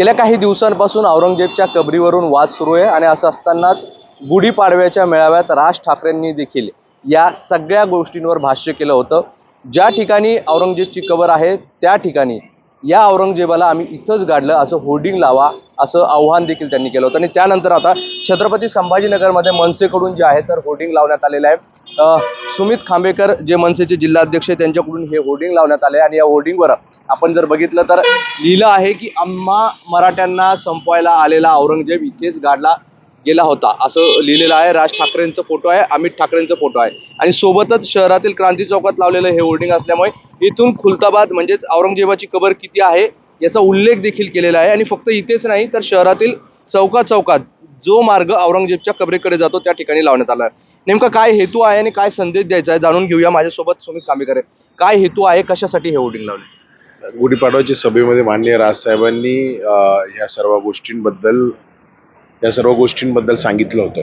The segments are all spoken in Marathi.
गेल्या काही दिवसांपासून औरंगजेबच्या कबरीवरून वाद सुरू आहे आणि असं असतानाच गुढीपाडव्याच्या मेळाव्यात राज ठाकरेंनी देखील या सगळ्या गोष्टींवर भाष्य केलं होतं। ज्या ठिकाणी औरंगजेबची कबर आहे त्या ठिकाणी या औरंगजेबाला आम्ही इथंच गाडलं असं होर्डिंग लावा असं आव्हान देखील त्यांनी केलं होतं। आणि त्यानंतर आता छत्रपती संभाजीनगरमध्ये मनसेकडून जे आहे तर होर्डिंग लावण्यात आलेलं आहे। सुमित खांबेकर जे मनसेचे जिल्हाध्यक्ष त्यांच्याकडून हे होर्डिंग लावण्यात आले आणि या होर्डिंगवर आपण जर बघितलं तर लिहिलं आहे की आम्हा मराठ्यांना संपवायला आलेला औरंगजेब इथेच गाडला गेला होता असं लिहिलेलं आहे। राज ठाकरेंचा फोटो आहे, अमित ठाकरेंचा फोटो आहे आणि सोबतच शहरातील क्रांती चौकात लावलेलं हे होर्डिंग असल्यामुळे इथून खुलताबाद म्हणजेच औरंगजेबाची कबर किती आहे याचा उल्लेख देखील केलेला आहे। आणि फक्त इथेच नाही तर शहरातील चौकात जो मार्ग औरंगजेबच्या कबरेकडे जातो त्या ठिकाणी लावण्यात आला आहे। नेमका काय हेतू आहे आणि काय संदेश द्यायचा आहे जाणून घेऊया। माझ्यासोबत सुमित खांबेकर आहे। काय हेतू आहे, कशासाठी हे होर्डिंग लावले? गुढीपाडव्याच्या सभेमध्ये माननीय राजसाहेबांनी या सर्व गोष्टींबद्दल सांगितलं होतं।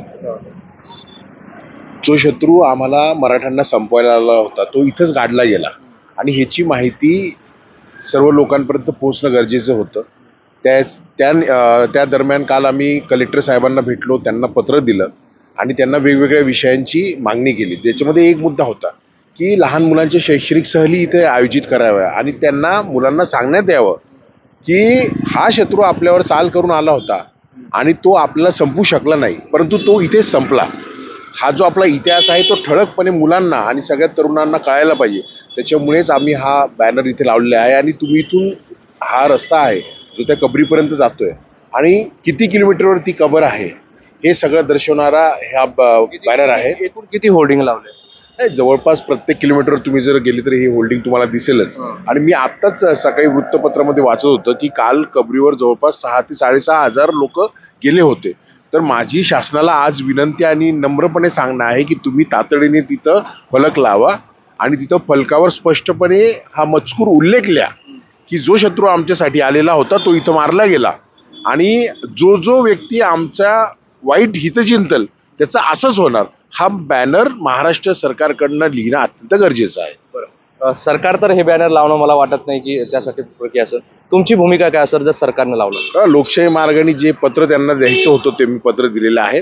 जो शत्रू आम्हाला मराठ्यांना संपवायला आला होता तो इथंच गाडला गेला आणि ह्याची माहिती सर्व लोकांपर्यंत पोहोचणं गरजेचं होतं। त्या दरम्यान काल आम्ही कलेक्टर साहेबांना भेटलो, त्यांना पत्र दिलं आणि त्यांना वेगवेगळ्या विषयांची मागणी केली। त्याच्यामध्ये एक मुद्दा होता की लहान मुलांच्या शैक्षणिक सहली इथे आयोजित कराव्या आणि त्यांना मुलांना सांगण्यात यावं की हा शत्रू आपल्यावर चाल करून आला होता आणि तो आपल्याला संपू शकला नाही, परंतु तो इथेच संपला। हा जो आपला इतिहास आहे तो ठळकपणे मुलांना आणि सगळ्या तरुणांना कळायला पाहिजे। त्याच्यामुळेच आम्ही हा बॅनर इथे लावलेला आहे आणि तुम्ही इथून हा रस्ता आहे जो त्या कबरीपर्यंत जातोय आणि किती किलोमीटरवर ती कबर आहे हे सगळं दर्शवणारा हा बॅनर आहे। एकूण किती होर्डिंग लावले? जवळपास प्रत्येक किलोमीटरवर तुम्ही जर गेले तर हे होल्डिंग तुम्हाला दिसेलच। आणि मी आत्ताच सकाळी वृत्तपत्रामध्ये वाचत होतं की काल कबरीवर जवळपास 6,000 ते 6,500 लोक गेले होते। तर माझी शासनाला आज विनंती आणि नम्रपणे सांगणं आहे की तुम्ही तातडीने तिथं फलक लावा आणि तिथं फलकावर स्पष्टपणे हा मजकूर उल्लेख लिहा की जो शत्रू आमच्यासाठी आलेला होता तो इथं मारला गेला आणि जो व्यक्ती आमच्या वाईट हित चिंतल त्याचं असंच होणार। हा बॅनर महाराष्ट्र सरकारकडनं लिहिणं अत्यंत गरजेचं आहे। बरं, सरकार तर हे बॅनर लावणं मला वाटत नाही की त्यासाठी प्रक्रिया असेल। तुमची भूमिका काय असेल जर सरकारनं लावलं? लोकशाही मार्गाने जे पत्र त्यांना द्यायचं होतं ते मी पत्र दिलेलं आहे।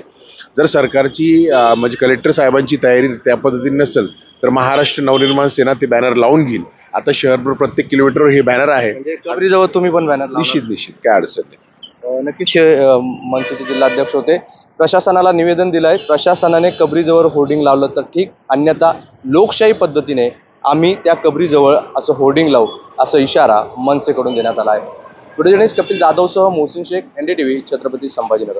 जर सरकारची म्हणजे कलेक्टर साहेबांची तयारी त्या पद्धतीने नसेल तर महाराष्ट्र नवनिर्माण सेना ते बॅनर लावून घेईल। आता शहरभर प्रत्येक किलोमीटरवर हे बॅनर आहे। म्हणजे कबरीजवळ तुम्ही पण बॅनर लावणार? निश्चित काय अडचण नाही। नक्कीच मनसेचे जिल्हाध्यक्ष होते। प्रशासनाला निवेदन दिलं आहे, प्रशासनाने कबरीजवळ होर्डिंग लावलं तर ठीक, अन्यथा लोकशाही पद्धतीने आम्ही त्या कबरीजवळ असं होर्डिंग लावू असा इशारा मनसेकडून देण्यात आला आहे। व्हिडिओ जर्नलिस्ट कपिल जाधवसह मोहसिन शेख, NDTV, छत्रपती संभाजीनगर।